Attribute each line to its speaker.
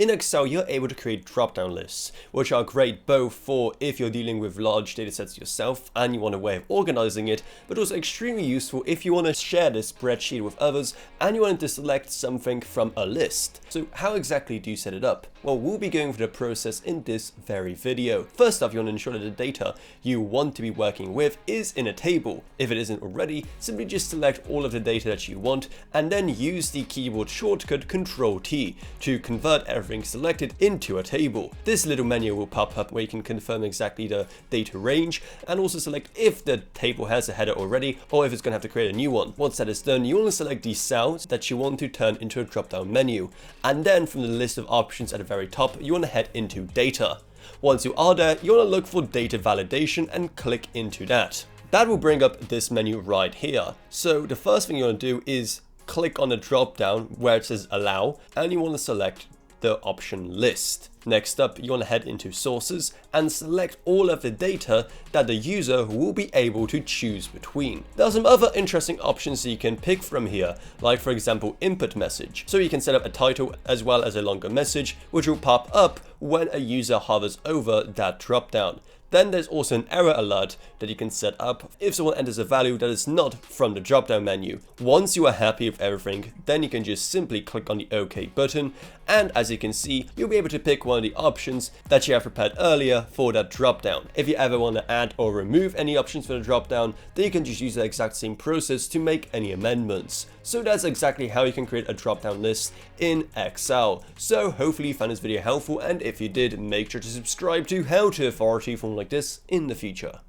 Speaker 1: In Excel, you're able to create drop-down lists, which are great both for if you're dealing with large datasets yourself and you want a way of organizing it, but also extremely useful if you want to share this spreadsheet with others and you want to select something from a list. So how exactly do you set it up? Well, we'll be going through the process in this very video. First off, you want to ensure that the data you want to be working with is in a table. If it isn't already, simply just select all of the data that you want and then use the keyboard shortcut Ctrl T to convert everything selected into a table. This little menu will pop up where you can confirm exactly the data range and also select if the table has a header already or if it's going to have to create a new one. Once that is done, you want to select the cells that you want to turn into a drop-down menu, and then from the list of options at the very top, you want to head into data. Once you are there, you want to look for data validation and click into that. That will bring up this menu right here. So the first thing you want to do is click on the drop down where it says allow, and you want to select the option list. Next up, you want to head into sources and select all of the data that the user will be able to choose between. There are some other interesting options that you can pick from here, like for example input message. So you can set up a title as well as a longer message, which will pop up when a user hovers over that dropdown. Then there's also an error alert that you can set up if someone enters a value that is not from the drop-down menu. Once you are happy with everything, then you can just simply click on the OK button, and as you can see, you'll be able to pick one of the options that you have prepared earlier for that drop-down. If you ever want to add or remove any options for the drop-down, then you can just use the exact same process to make any amendments. So that's exactly how you can create a drop-down list in Excel. So hopefully you found this video helpful, and if you did, make sure to subscribe to How to Authority for more like this in the future.